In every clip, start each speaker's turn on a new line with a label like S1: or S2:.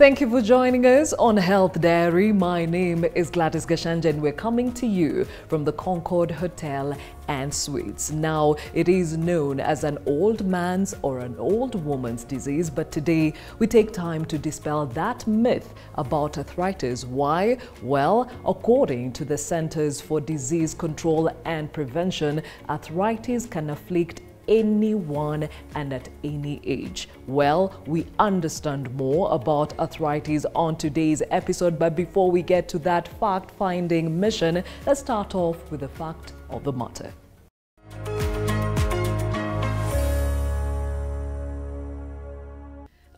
S1: Thank you for joining us on Health Diary. My name is Gladys Gashanja and we're coming to you from the Concord Hotel and Suites. Now, it is known as an old man's or an old woman's disease, but today we take time to dispel that myth about arthritis. Why? Well, according to the Centers for Disease Control and Prevention, arthritis can afflict anyone and at any age. Well, we understand more about arthritis on today's episode, but before we get to that fact-finding mission, let's start off with the fact of the matter.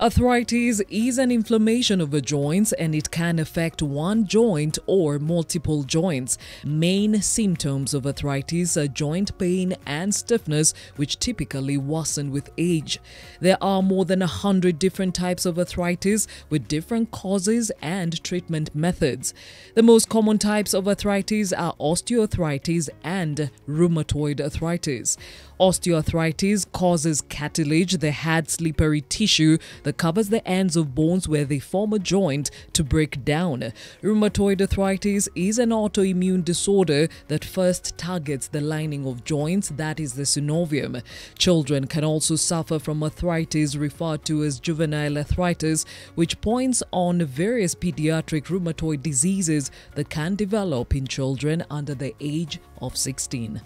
S1: Arthritis is an inflammation of the joints and it can affect one joint or multiple joints. Main symptoms of arthritis are joint pain and stiffness, which typically worsen with age. There are more than 100 different types of arthritis with different causes and treatment methods. The most common types of arthritis are osteoarthritis and rheumatoid arthritis. Osteoarthritis causes cartilage, the hard slippery tissue that covers the ends of bones where they form a joint, to break down. Rheumatoid arthritis is an autoimmune disorder that first targets the lining of joints, that is the synovium. Children can also suffer from arthritis referred to as juvenile arthritis, which points on various pediatric rheumatoid diseases that can develop in children under the age of 16.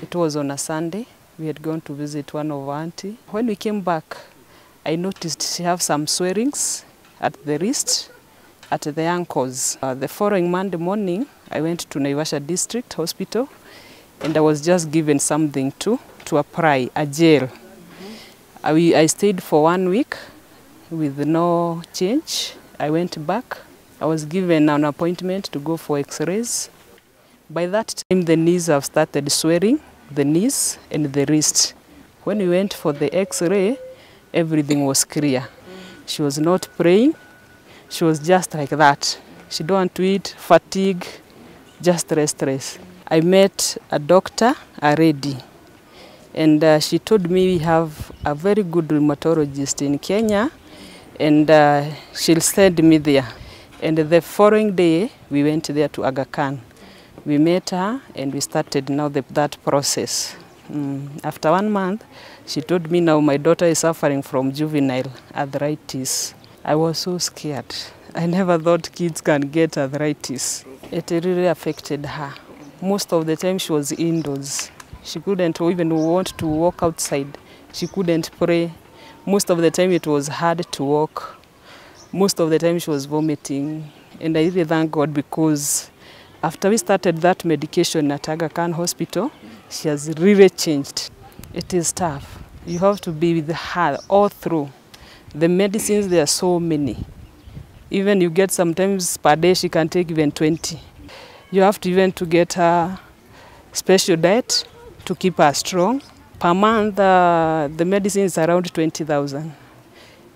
S2: It was on a Sunday. We had gone to visit one of our auntie. When we came back, I noticed she have some swellings at the wrist, at the ankles. The following Monday morning, I went to Naivasha District Hospital and I was just given something to apply, a gel. I stayed for 1 week with no change. I went back. I was given an appointment to go for x-rays. By that time, the knees have started swelling, the knees and the wrist. When we went for the x-ray, everything was clear. She was not praying. She was just like that. She don't want to eat, fatigue, just restless. I met a doctor already, and she told me we have a very good rheumatologist in Kenya, and she'll send me there. And the following day, we went there to Aga Khan. We met her and we started now that process. After 1 month, she told me now my daughter is suffering from juvenile arthritis. I was so scared. I never thought kids can get arthritis. It really affected her. Most of the time she was indoors. She couldn't even want to walk outside. She couldn't pray. Most of the time it was hard to walk. Most of the time she was vomiting. And I really thank God because after we started that medication at Aga Khan Hospital, she has really changed. It is tough. You have to be with her all through. The medicines, there are so many. Even you get sometimes per day, she can take even 20. You have to even to get her special diet to keep her strong. Per month, the medicine is around 20,000.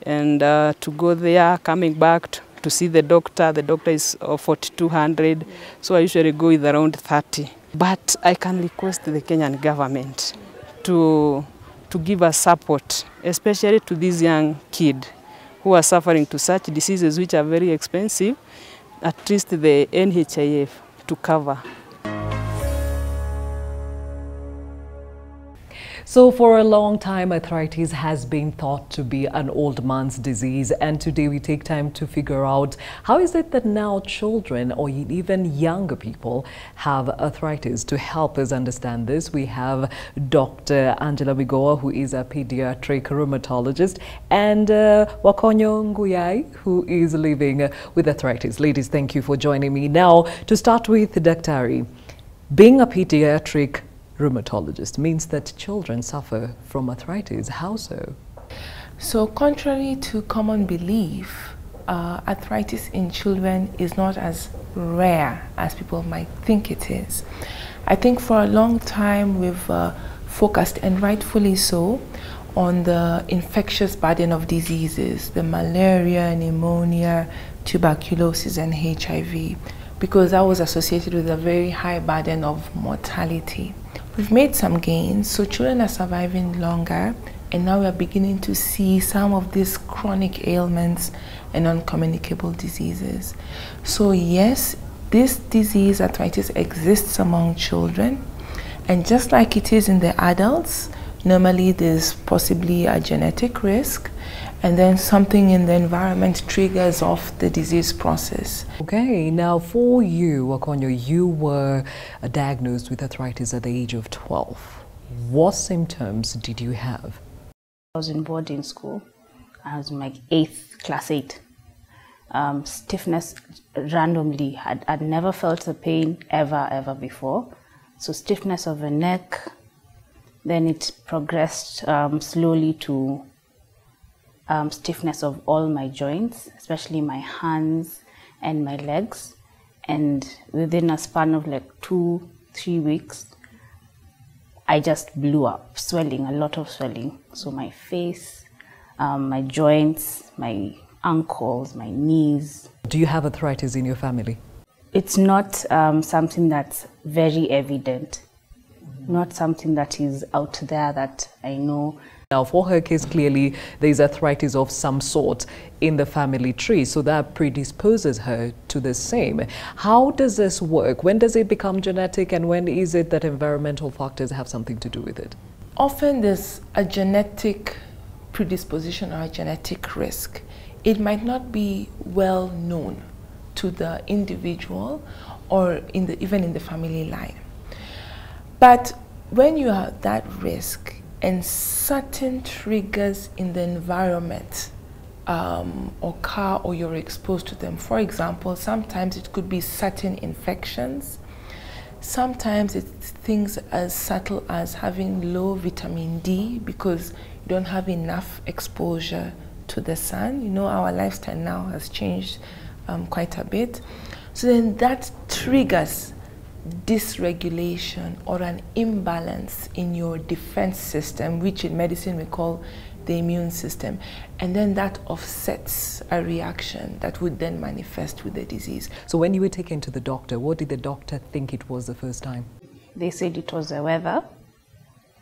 S2: And to go there, coming back to see the doctor is 4,200, so I usually go with around 30. But I can request the Kenyan government to give us support, especially to these young kids who are suffering to such diseases which are very expensive, at least the NHIF to cover.
S1: So for a long time, arthritis has been thought to be an old man's disease, and today we take time to figure out how is it that now children or even younger people have arthritis. To help us understand this, we have Dr. Angela Bigoa, who is a pediatric rheumatologist, and Wakonyo Nguyai, who is living with arthritis. Ladies, thank you for joining me. Now, to start with, Daktari, being a pediatric rheumatologist means that children suffer from arthritis. How so?
S3: So contrary to common belief, arthritis in children is not as rare as people might think it is. I think for a long time we've focused, and rightfully so, on the infectious burden of diseases, the malaria, pneumonia, tuberculosis and HIV, because that was associated with a very high burden of mortality. We've made some gains, so children are surviving longer, And now we are beginning to see some of these chronic ailments and non-communicable diseases. So yes, this disease, arthritis, exists among children. And just like it is in the adults, normally there's possibly a genetic risk, and then something in the environment triggers off the disease process.
S1: Okay, now for you, Wakonyo, you were diagnosed with arthritis at the age of 12. What symptoms did you have?
S4: I was in boarding school. I was in my class 8. Stiffness randomly. I'd never felt the pain ever before. So stiffness of the neck, then it progressed slowly to stiffness of all my joints, especially my hands and my legs. And within a span of like 2-3 weeks, I just blew up, swelling, a lot of swelling. So my face, my joints, my ankles, my knees.
S1: Do you have arthritis in your family?
S4: It's not something that's very evident, not something that is out there that I know.
S1: Now, for her case, clearly there is arthritis of some sort in the family tree, so that predisposes her to the same. How does this work? When does it become genetic, and when is it that environmental factors have something to do with it?
S3: Often there's a genetic predisposition or a genetic risk. It might not be well known to the individual or even in the family line. But when you have that risk and certain triggers in the environment occur or you're exposed to them, for example, sometimes it could be certain infections. Sometimes it's things as subtle as having low vitamin D because you don't have enough exposure to the sun. You know, our lifestyle now has changed quite a bit. So then that triggers dysregulation or an imbalance in your defense system, which in medicine we call the immune system. And then that offsets a reaction that would then manifest with the disease.
S1: So when you were taken to the doctor, what did the doctor think it was the first time?
S4: They said it was the weather,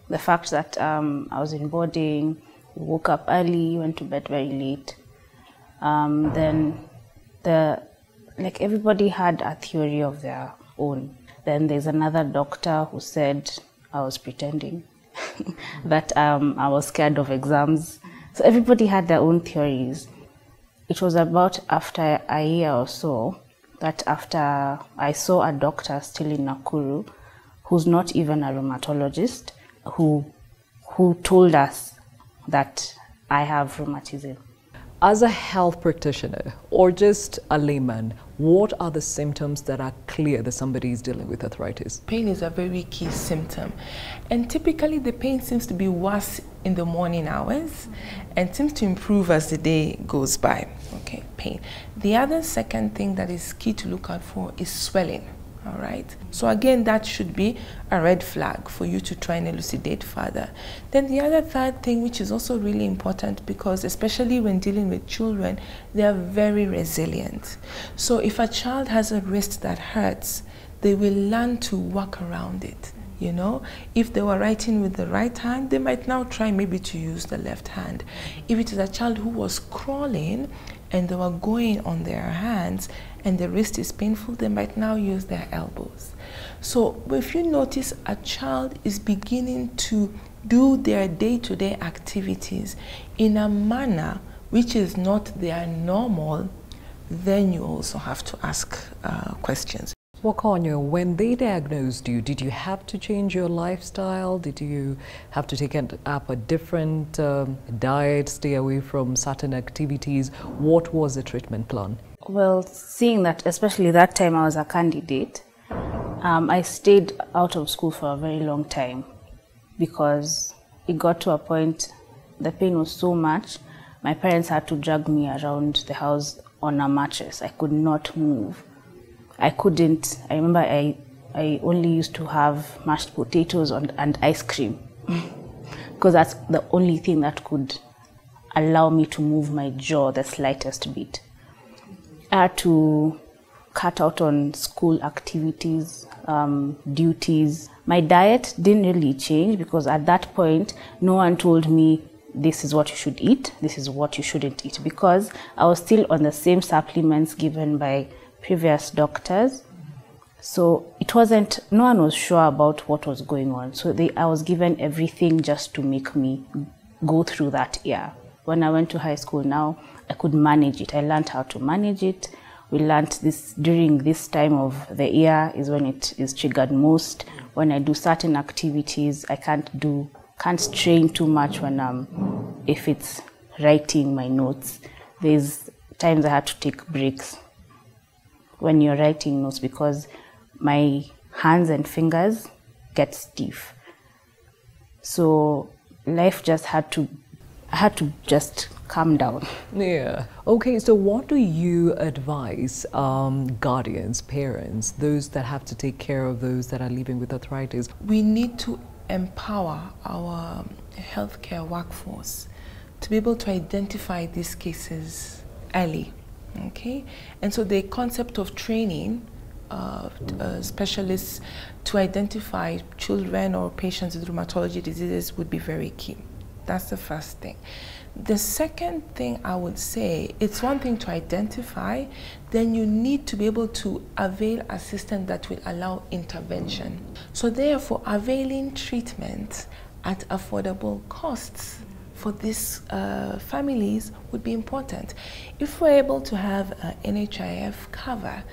S4: the fact that I was in boarding, woke up early, went to bed very late. Then like everybody had a theory of their own. Then there's another doctor who said I was pretending, that I was scared of exams. So everybody had their own theories. It was about after a year or so that after I saw a doctor still in Nakuru, who's not even a rheumatologist, who told us that I have rheumatism.
S1: As a health practitioner or just a layman, what are the symptoms that are clear that somebody is dealing with arthritis?
S3: Pain is a very key symptom. And typically the pain seems to be worse in the morning hours and seems to improve as the day goes by. Okay, pain. The other second thing that is key to look out for is swelling. All right. So again, that should be a red flag for you to try and elucidate further. Then the other third thing, which is also really important, because especially when dealing with children, they are very resilient. So if a child has a wrist that hurts, they will learn to work around it. You know, if they were writing with the right hand, they might now try maybe to use the left hand. If it is a child who was crawling and they were going on their hands and the wrist is painful, they might now use their elbows. So if you notice a child is beginning to do their day-to-day activities in a manner which is not their normal, then you also have to ask questions.
S1: Wakonyo, when they diagnosed you, did you have to change your lifestyle? Did you have to take up a different diet, stay away from certain activities? What was the treatment plan?
S4: Well, seeing that, especially that time I was a candidate, I stayed out of school for a very long time because it got to a point, the pain was so much, my parents had to drag me around the house on a mattress. I could not move. I couldn't. I remember I only used to have mashed potatoes and ice cream because that's the only thing that could allow me to move my jaw the slightest bit. I had to cut out on school activities, duties. My diet didn't really change because at that point, no one told me this is what you should eat, this is what you shouldn't eat, because I was still on the same supplements given by previous doctors. So it wasn't, no one was sure about what was going on. So I was given everything just to make me go through that year. When I went to high school now, I could manage it. I learned how to manage it. We learned this during this time of the year is when it is triggered most. When I do certain activities, I can't strain too much when if it's writing my notes. There's times I had to take breaks when you're writing notes because my hands and fingers get stiff. So life just I had to just calm down.
S1: Yeah. Okay, so what do you advise guardians, parents, those that have to take care of those that are living with arthritis?
S3: We need to empower our healthcare workforce to be able to identify these cases early. Okay, and so the concept of training specialists to identify children or patients with rheumatology diseases would be very key. That's the first thing. The second thing I would say, it's one thing to identify, then you need to be able to avail assistance that will allow intervention. So therefore, availing treatment at affordable costs for these families would be important. If we're able to have NHIF cover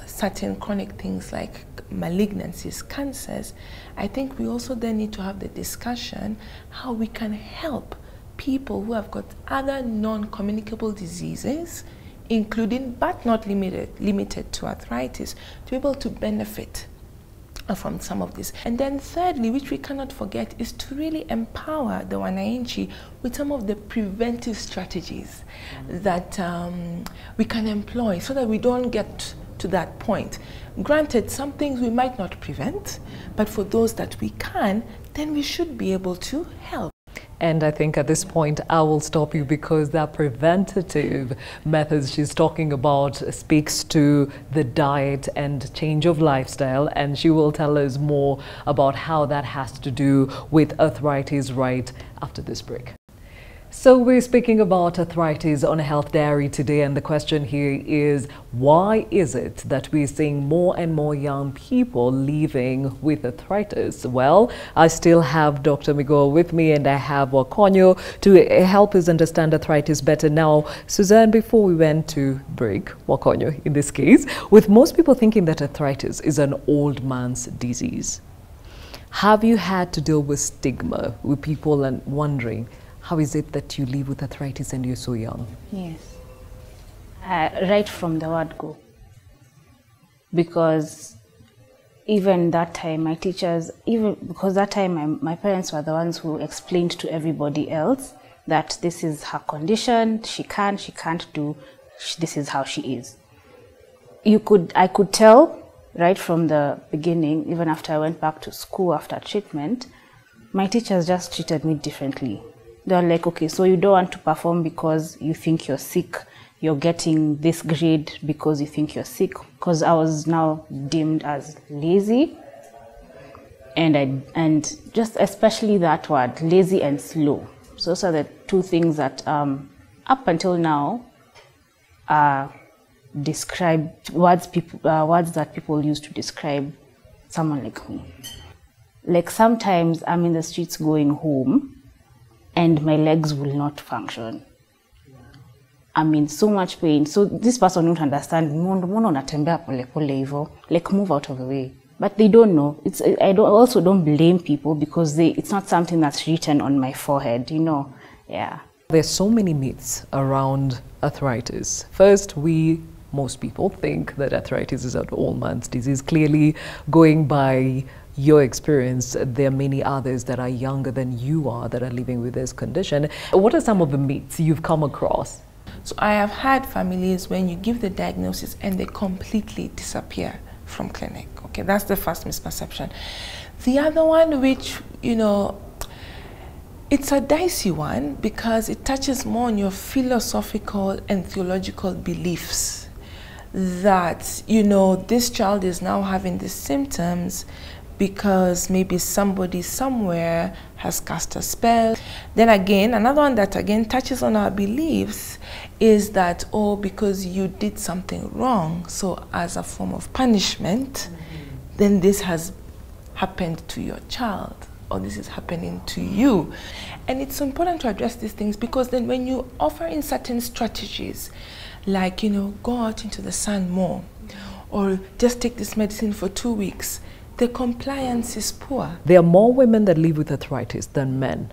S3: certain chronic things like malignancies, cancers, I think we also then need to have the discussion how we can help people who have got other non-communicable diseases, including but not limited to arthritis, to be able to benefit from some of this. And then thirdly, which we cannot forget, is to really empower the wananchi with some of the preventive strategies that we can employ so that we don't get to that point. Granted, some things we might not prevent, but for those that we can, then we should be able to help.
S1: And I think at this point I will stop you because that preventative methods she's talking about speaks to the diet and change of lifestyle, and she will tell us more about how that has to do with arthritis right after this break. So we're speaking about arthritis on a Health Diary today, and the question here is, why is it that we're seeing more and more young people living with arthritis? Well, I still have Dr. Migo with me, and I have Wakonyo to help us understand arthritis better. Now, Suzanne, before we went to break, Wakonyo in this case, with most people thinking that arthritis is an old man's disease, have you had to deal with stigma with people and wondering, how is it that you live with arthritis and you're so young?
S4: Yes. Right from the word go. Because even that time, my teachers, because that time my parents were the ones who explained to everybody else that this is her condition, she can't do, this is how she is. I could tell right from the beginning, even after I went back to school after treatment, my teachers just treated me differently. They're like, okay, so you don't want to perform because you think you're sick. You're getting this grade because you think you're sick. Because I was now deemed as lazy. And just especially that word, lazy and slow. So those are the two things that up until now are described, words that people use to describe someone like me. Like sometimes I'm in the streets going home, and my legs will not function. I'm in so much pain. So this person won't understand, like move out of the way. But they don't know. I also don't blame people because it's not something that's written on my forehead, you know. Yeah.
S1: There's so many myths around arthritis. First, most people think that arthritis is an old man's disease. Clearly, going by your experience, there are many others that are younger than you are that are living with this condition. What are some of the myths you've come across?
S3: So I have had families when you give the diagnosis and they completely disappear from clinic. Okay, that's the first misperception. The other one, which, you know, it's a dicey one because it touches more on your philosophical and theological beliefs that, you know, this child is now having the symptoms because maybe somebody somewhere has cast a spell. Then again, another one that again touches on our beliefs is that, oh, because you did something wrong, so as a form of punishment, then this has happened to your child, or this is happening to you. And it's important to address these things, because then when you offer in certain strategies, like, you know, go out into the sun more, or just take this medicine for 2 weeks, the compliance is poor.
S1: There are more women that live with arthritis than men.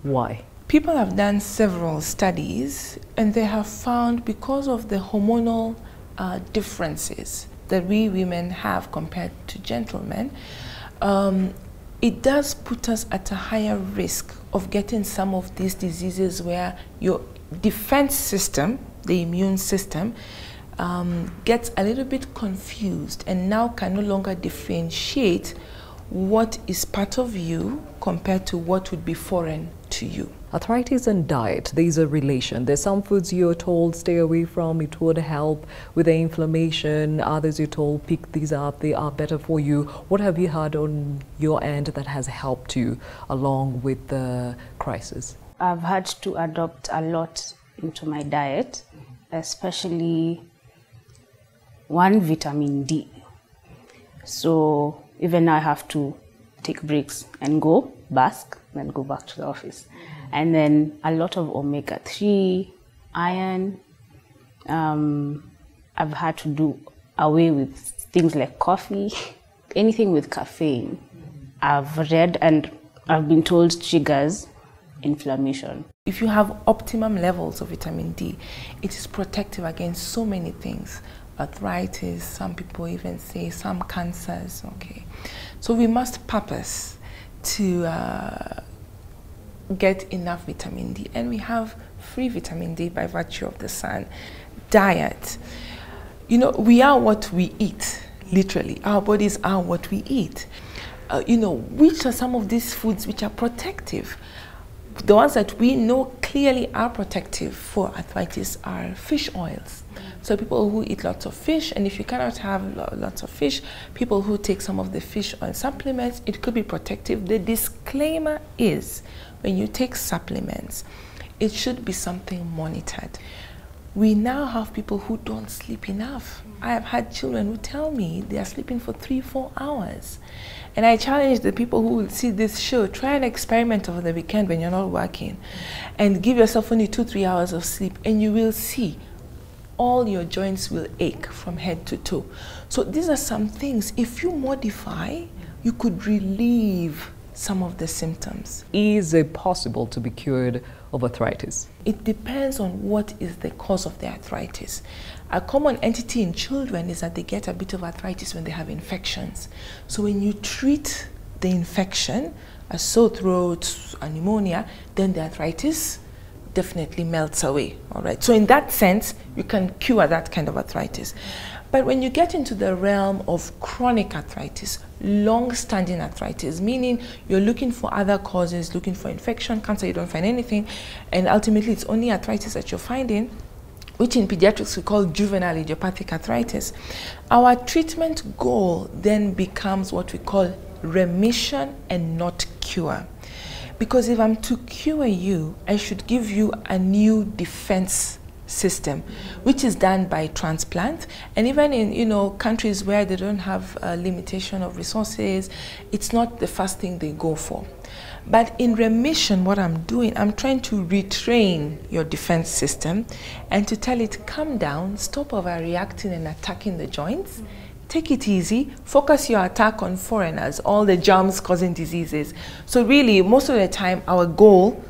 S1: Why?
S3: People have done several studies, and they have found, because of the hormonal differences that we women have compared to gentlemen, it does put us at a higher risk of getting some of these diseases where your defense system, the immune system, gets a little bit confused and now can no longer differentiate what is part of you compared to what would be foreign to you.
S1: Arthritis and diet, there's a relation. There's some foods you're told stay away from, it would help with the inflammation. Others you're told pick these up, they are better for you. What have you had on your end that has helped you along with the crisis?
S4: I've had to adopt a lot into my diet, especially vitamin D. So even now I have to take breaks and go bask, then go back to the office. And then a lot of omega-3, iron. I've had to do away with things like coffee, anything with caffeine. I've read and I've been told triggers inflammation.
S3: If you have optimum levels of vitamin D, it is protective against so many things. Arthritis, some people even say some cancers, okay. So we must purpose to get enough vitamin D, and we have free vitamin D by virtue of the sun. Diet, you know, we are what we eat, literally. Our bodies are what we eat. You know, which are some of these foods which are protective? The ones that we know clearly are protective for arthritis are fish oils. So people who eat lots of fish, and if you cannot have lots of fish, people who take some of the fish oil supplements, it could be protective. The disclaimer is, when you take supplements, it should be something monitored. We now have people who don't sleep enough. I have had children who tell me they are sleeping for 3-4 hours. And I challenge the people who will see this show, try an experiment over the weekend when you're not working, and give yourself only 2-3 hours of sleep, and you will see all your joints will ache from head to toe. So these are some things, if you modify, you could relieve some of the symptoms.
S1: Is it possible to be cured of arthritis?
S3: It depends on what is the cause of the arthritis. A common entity in children is that they get a bit of arthritis when they have infections. So when you treat the infection, a sore throat, a pneumonia, then the arthritis definitely melts away, all right? So in that sense, you can cure that kind of arthritis. But when you get into the realm of chronic arthritis, long-standing arthritis, meaning you're looking for other causes, looking for infection, cancer, you don't find anything, and ultimately it's only arthritis that you're finding, which in pediatrics we call juvenile idiopathic arthritis, our treatment goal then becomes what we call remission and not cure. Because if I'm to cure you, I should give you a new defense system, which is done by transplant. And even in, you know, countries where they don't have a limitation of resources, it's not the first thing they go for. But in remission, what I'm doing, I'm trying to retrain your defense system and to tell it, calm down, stop overreacting and attacking the joints. Take it easy, focus your attack on foreigners, all the germs causing diseases. So really, most of the time, our goal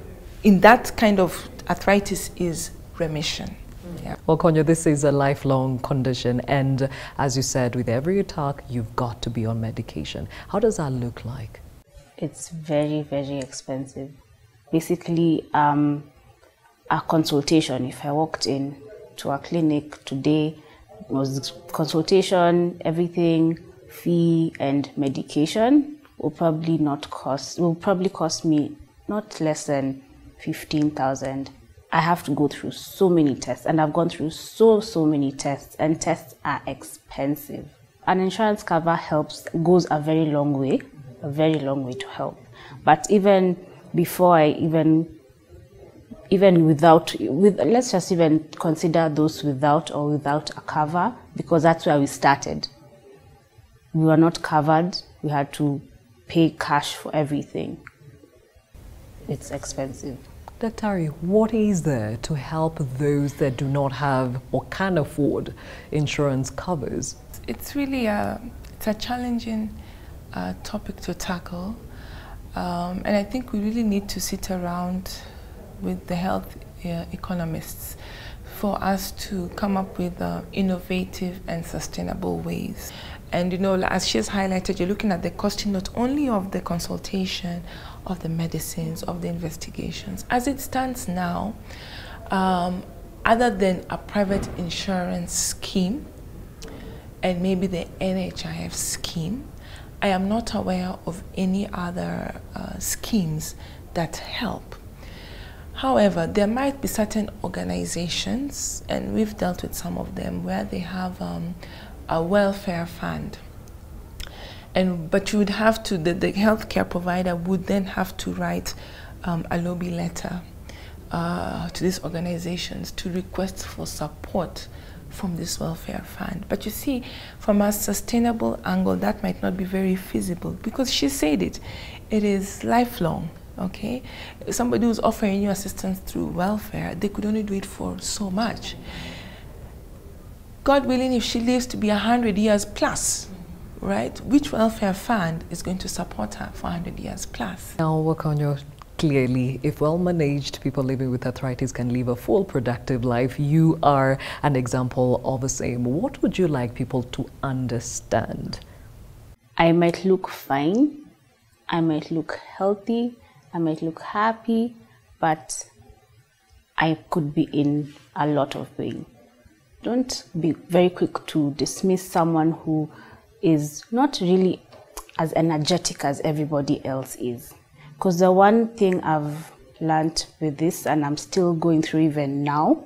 S3: in that kind of arthritis is remission. Yeah.
S1: Well, Konya, this is a lifelong condition, and as you said, with every attack, you've got to be on medication. How does that look like?
S4: It's very, very expensive. Basically, a consultation, if I walked in to a clinic today, was consultation, everything, fee and medication will probably cost me not less than 15,000. I have to go through so many tests, and I've gone through so many tests, and tests are expensive. An insurance cover goes a very long way to help. But even before I even let's just even consider those without a cover, because that's where we started. We were not covered. We had to pay cash for everything. It's expensive.
S1: Dr. what is there to help those that do not have or can't afford insurance covers?
S3: It's really it's a challenging topic to tackle, and I think we really need to sit around with the health economists for us to come up with innovative and sustainable ways. And you know, as she has highlighted, you're looking at the costing not only of the consultation, of the medicines, of the investigations. As it stands now, other than a private insurance scheme and maybe the NHIF scheme, I am not aware of any other schemes that help. However, there might be certain organizations, and we've dealt with some of them, where they have a welfare fund. But you would have to, the healthcare provider would then have to write a lobby letter to these organizations to request for support from this welfare fund. But you see, from a sustainable angle, that might not be very feasible, because she said it is lifelong. Okay, somebody who's offering you assistance through welfare, they could only do it for so much. God willing, if she lives to be 100 years plus, right, which welfare fund is going to support her for 100 years plus?
S1: Now, Wakonyo, clearly, if well managed, people living with arthritis can live a full productive life. You are an example of the same. What would you like people to understand?
S4: I might look fine, I might look healthy, I might look happy, but I could be in a lot of pain. Don't be very quick to dismiss someone who is not really as energetic as everybody else is. Because the one thing I've learned with this, and I'm still going through even now,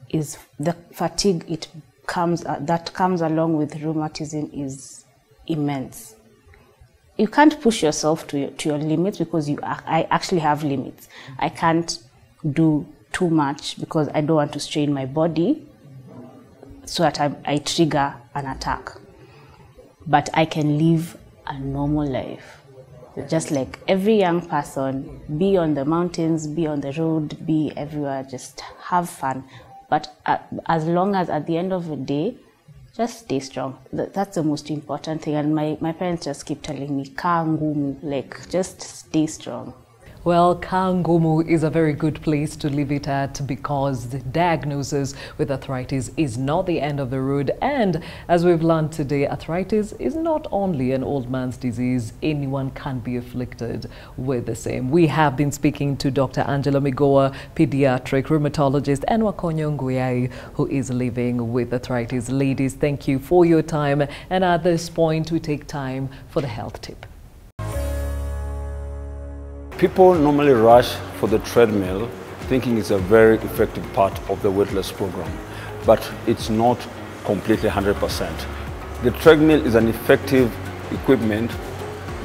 S4: is the fatigue that comes along with rheumatism is immense. You can't push yourself to your limits, because I actually have limits. I can't do too much because I don't want to strain my body so that I trigger an attack. But I can live a normal life. Just like every young person, be on the mountains, be on the road, be everywhere, just have fun. But as long as at the end of the day, just stay strong. That's the most important thing. And my parents just keep telling me, kaa ngumu, like just stay strong.
S1: Well, kaa ngumu is a very good place to leave it at, because the diagnosis with arthritis is not the end of the road. And as we've learned today, arthritis is not only an old man's disease. Anyone can be afflicted with the same. We have been speaking to Dr. Angela Migoa, pediatric rheumatologist, and Wakonyo Nguyai, who is living with arthritis. Ladies, thank you for your time. And at this point, we take time for the health tip.
S5: People normally rush for the treadmill thinking it's a very effective part of the weight loss program, but it's not completely 100%. The treadmill is an effective equipment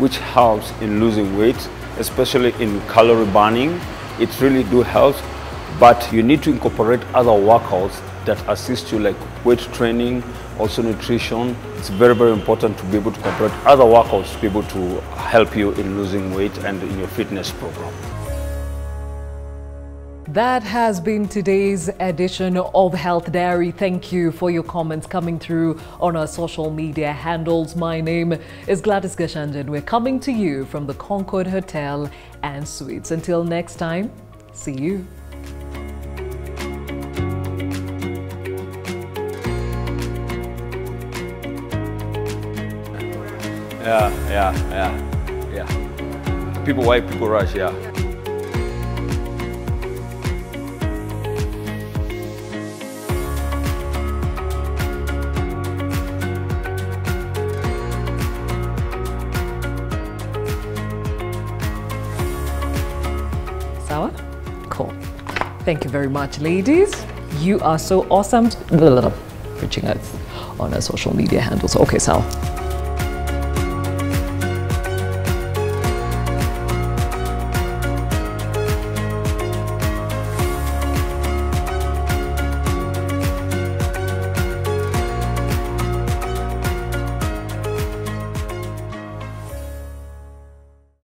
S5: which helps in losing weight, especially in calorie burning. It really do help, but you need to incorporate other workouts that assist you, like weight training, also nutrition. It's very, very important to be able to incorporate other workouts to be able to help you in losing weight and in your fitness program.
S1: That has been today's edition of Health Diary. Thank you for your comments coming through on our social media handles. My name is Gladys Gashanjan. We're coming to you from the Concord Hotel and Suites. Until next time, see you.
S5: Yeah. Why people rush, yeah.
S1: Sawa? Cool. Thank you very much, ladies. You are so awesome. Reaching out on our social media handles. Okay, Sawa.